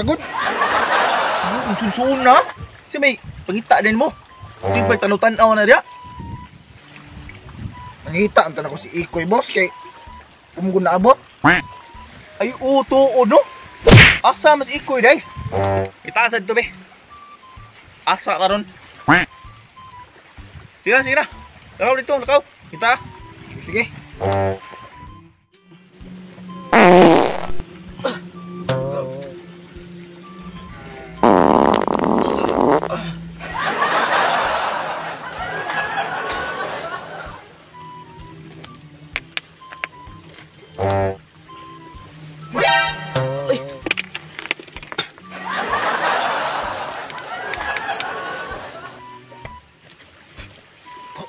Ragod. Ang sunsun na. Si may pangita din mo. Si may tanong-tanaw na dia. Nangita ang tanong ko si Ikoy, boss, kay kung na abot. Ay, uto, no? Asa mas ikoy, day? Itaasad to, be. Asa karon. Sige, sige na. Lakaw dito, lakaw. Kita. Sige.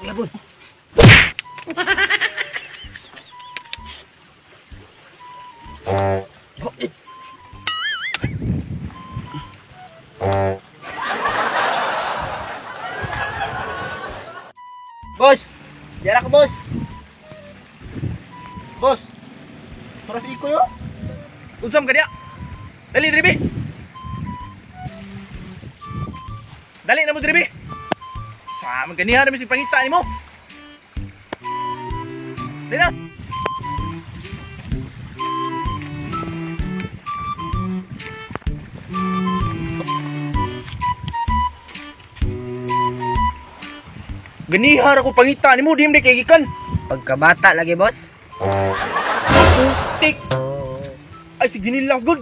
Yabon. Bos! Jarak, bos! Boss. Para si Ikoy, oh. Unsam ka dia? Dali, Dribi! Dali na mo, Dribi! Sama ganihan namin si pangita ni mo! Dali na! Ganihar ako pangita ni mo, di mo di kagikan! Pagkabata lagi, boss. Putik! Ay, sige nilang good!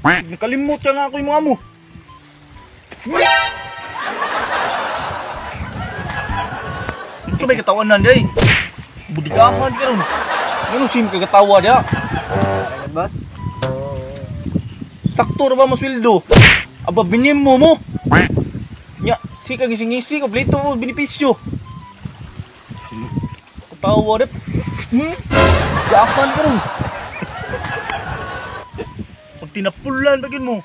Nakalimot ka nga ako yung mga mo! Gusto may katawanan day. Budigahan ka ron. Ano sim kagatawa dia? Ragod, boss. Sakto ra ba mo sweldo? Aba binim mo. Nya, si kagising-ngisi kompleto mo benepisyo. Katawa dep. Gapan ka ron. Pag tinapulan bagin mo.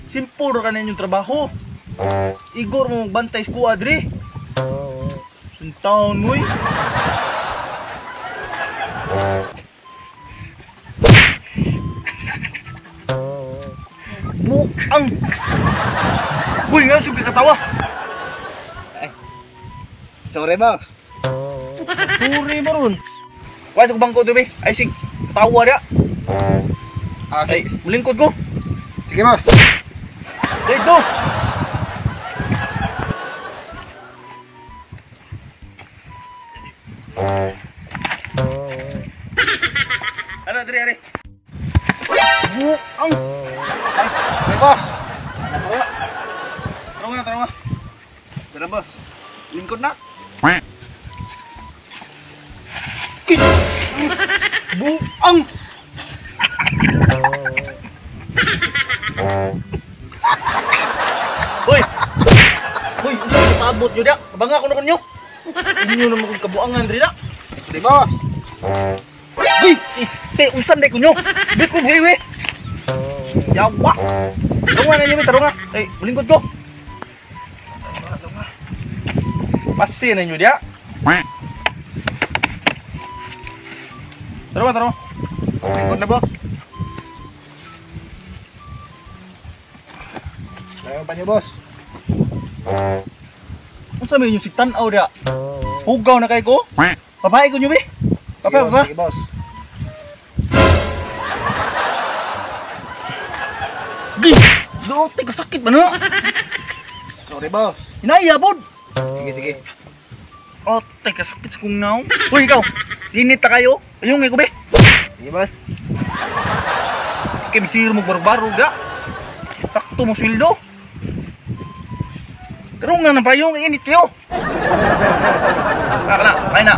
Simpuro ka na inyong trabaho. Igor mo magbantay sa kuadre. Suntaon mo eh. Buang. Uy, nga subi katawa. Sorry, boss. Suri mo ron. Wala sa bangko doon eh. Ay sig, katawa dia. Ay, Sige. mulingkod ko. Sige, boss. Dito. Ano, Dre, Dre? Buang. Hey, boss. Natawa. Tarong nga. Tara, boss. Lingkod na. Buang. Hoy! Hoy, unsa ka paabot yo da? Kabanga ko na kanyo. Inyo na mo kung kabuangan diri da. Sige, boss. Hoy, iste unsan day kunyo? Di ko buhi we. Yawa. Tarunga na niyo, tarunga. Ay, bulingkod ko. Pasi na niyo dia. Tarunga. Lingkod na, boss. Ayaw pa niyo, boss. Unsa may inyo si tan-aw dia? Hugaw na kay ko? Babae ko niyo be. Papa. Sige, boss. Dote ka sakit ba na? Sorry, boss. Hinayabod. Sige. Oh, ka sakit sa kong naong. Uy, ikaw. Init na kayo. Ayong ko be. Sige, boss. Kaya bisiro mo baro-baro ga. Sakto mo sweldo. Karong nga na ba yung init kayo? Kaya na.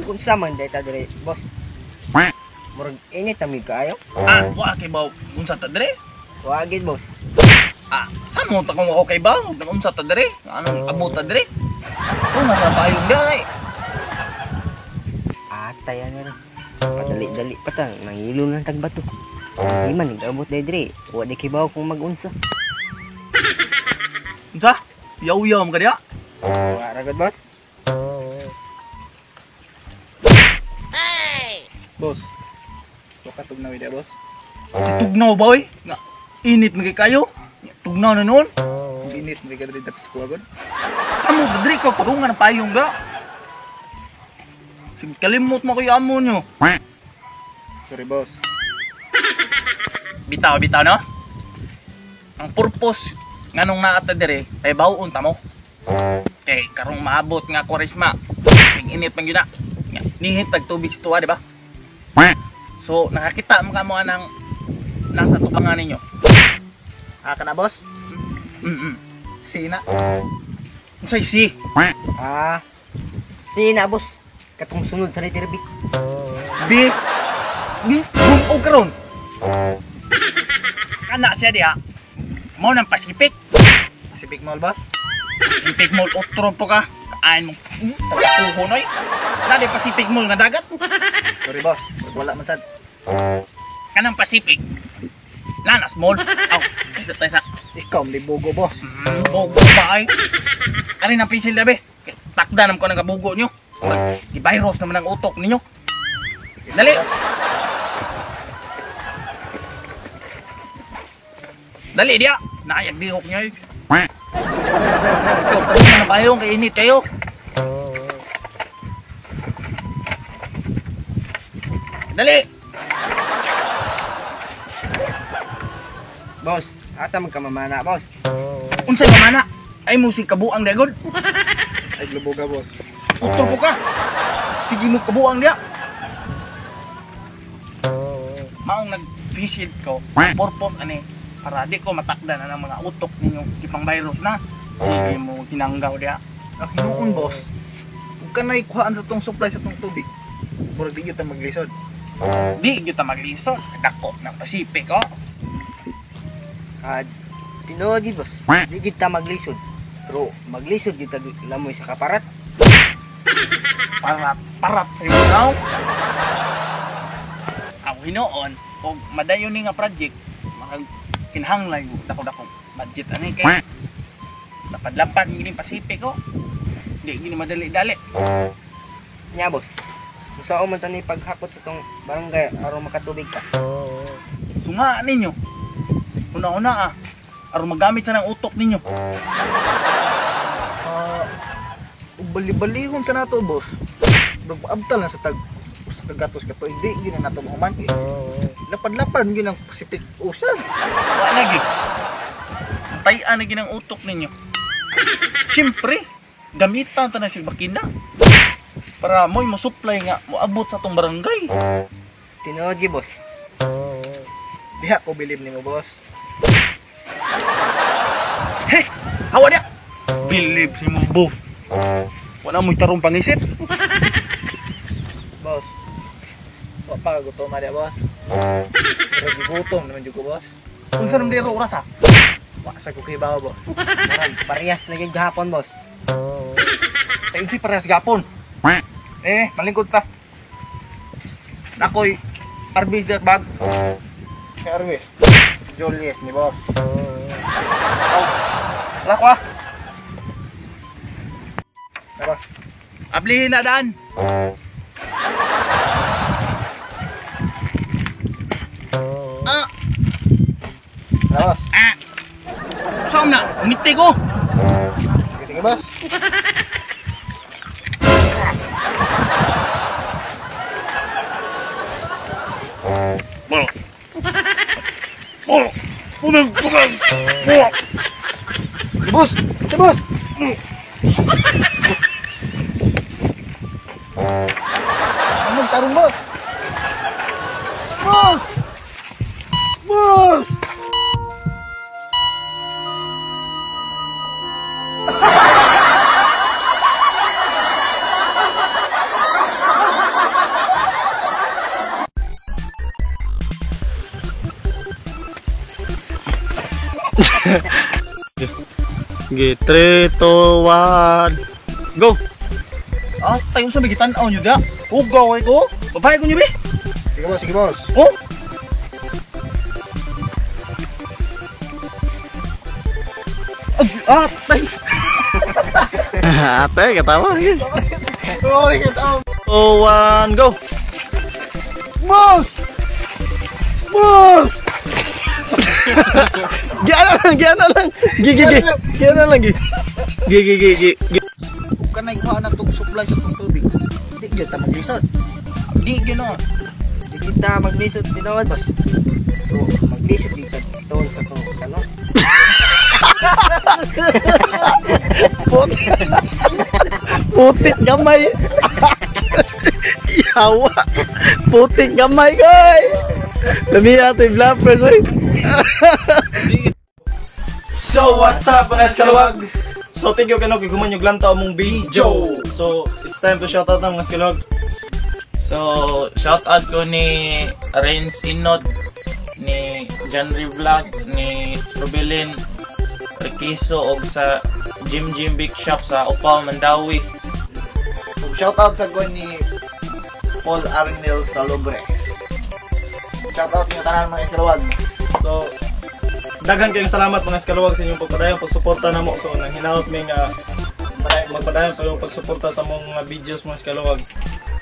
Kung sa man data dire, boss. Murag init na mig kaayo. Wa kay ba unsa ta dire? Tuwagid, boss. Saan mo ta kung okay ba? Unsa ta dire? Anong abot ta dire? Kung nasa payong day. Atay ano rin. Padali-dali pa ta, nangilo ng tagbato. Di man nag-abot na dire. Wa di kibaw kung mag-unsa. Unsa? Yaw-yaw mo ka diya? Wa ragod, boss. Boss. Wakatog na, boss. Tugnaw ba oy? Nga init magay kayo. Tugnaw na noon. Kung init, may ka dali dapat sa kuwagon. Amo gadri ka padungan na payong ga. Sige kalimot mo kay amo nyo. Sorry, boss. Bitaw no? Ang purpose nganong naata dire ay bawon ta mo. Kay karong maabot nga Kwaresma. Ing init man gyud na. Nihit tag tubig sa tuwa, di ba? So nakakita mo ka mo anang nasa tubangan ninyo. Ka na, boss? Sina. Unsay si? Sina boss. Katong sunod sa letter B. Bi. Bumog karon. Kana siya diha. Mo nang Pacific. Pacific Mall, boss? Pacific Mall utro po ka. Kaan mo. Tagakuho noy. Dali Pacific Mall nga dagat. Sorry, boss. Wala man sad. Kanang Pacific. Lanas Mall. Aw, isa. Ikaw, may bugo, boss. Bogo ba ay? Ari na pisil dabe. Takda nam ko ng kabugo nyo. Di-virus naman ang utok ninyo. Dali. Dali dia. Naayag dihok nyo. Ikaw, pwede na kayong kainit kayo. Dali. Boss, asa man ka mamana, boss? Unsay mamana? Ay musik kabuang dagod. Ay, lubuga, boss. Utol po ka. Sige mo kabuang dia. Maong nag-visit ko. Purpose ani para di ko matakdan na ng mga utok ninyo ipang virus na. Sige mo tinanggaw dia. Hinuon, boss. Huwag ka na ikuhaan sa tong supply sa tong tubig. Murag di yun tayo maglisod. Di gyud ta magliso. Dako ng Pacific oh. Tinuod di boss. Di gid ta maglisod. Pero maglisod gid ta lamoy sa kaparat. Parat sa now. Ang hinoon og madayon ni nga project makag kinahanglan dako-dako budget ani kay lapad-lapad gini Pacific oh. Di gini madali-dali. Nya boss. Musao man tani paghakot sa tong barangay aron makatubig ka. Sunga ninyo. Una-una aron magamit sa nang utok ninyo. Bali-balihon sa nato, boss. Abtal na sa tag usa ka gatos kato, hindi gina nato mahuman. Lapad-lapad gina ang Pacific Ocean. Wa na gid. Tay-an na ginang utok ninyo. Siyempre, gamitan ta na sila bakina. Para mo'y mo-supply nga, moabot sa tong barangay. Tinuod di boss. Diha ko believe nimo, boss. Hey! Hawa dia! Believe si mo, bo. Wala mo'y tarong pangisip. Boss. Wa pa gutom na dia, boss. Pero gutom naman jud ko, boss. Unsa nang diro oras ha? Wa sa ko kibaw, boss. Murag parehas na gyud gahapon boss. Tayo si parehas gapon. Malingkod ta. Nakoy arbis dat bag. Kay Arwis. Julius ni, boss. Lako ah. Na, boss. Ablihin na daan. Na, boss. Saan na? Umiti ko. Sige, boss. Boss! Ito, boss! Anong tarong, boss? Boss! Boss! Sige, 3, 2, 1 Go! Tayo sa may tanaw nyo da. Ugaw ay ko. Babae ko nyo be. Sige, boss. Sige, boss. Oh! Tay! Ate, katawa. Sorry, katawa. 2, 1, go! Boss! Boss! Giana lang. Gigi. Giana lang gi. Gigi. Kung ka naikuha na itong supply sa itong tubig, hindi dyan ta maglisod. Di gino. Di kita maglisod tinawad bas. So, maglisod di ka tuon sa to ano. Putik gamay. Yawa. Putik gamay kay. Lamiya to blappers oy. So what's up mga eskalawag? So thank you kanog giguman yung lantaw mong video. So it's time to shout out na mga eskalawag. So, shout out ko ni Renz Inot, ni Janry Vlog, ni Rubelin Riquiso og sa Jim Big Shop sa Upaw, Mandawi. Shoutout sa gawin ni Paul Arnel Salobre. Shoutout niyo tanan mga eskalawag. So daghan kayong salamat mga eskalawag sa inyong pagpadayon pagsuporta namo. So nang hinaot may nga magpadayon sa inyong pagsuporta sa mga videos mga eskalawag.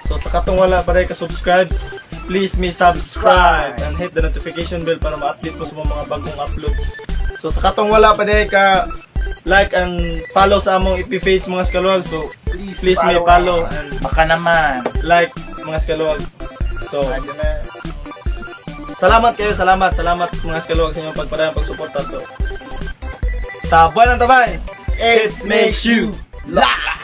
So sa katong wala pa rin ka-subscribe, please me subscribe and hit the notification bell para ma-update po sa mga bagong uploads. So sa katong wala pa rin ka like and follow sa among FB page mga eskalawag. So please me follow and Baka naman. like mga eskalawag. So salamat kayo, salamat mga eskalawag sa inyong pagpadayon pagsuporta. So tabuan ng tabais, it makes you laugh.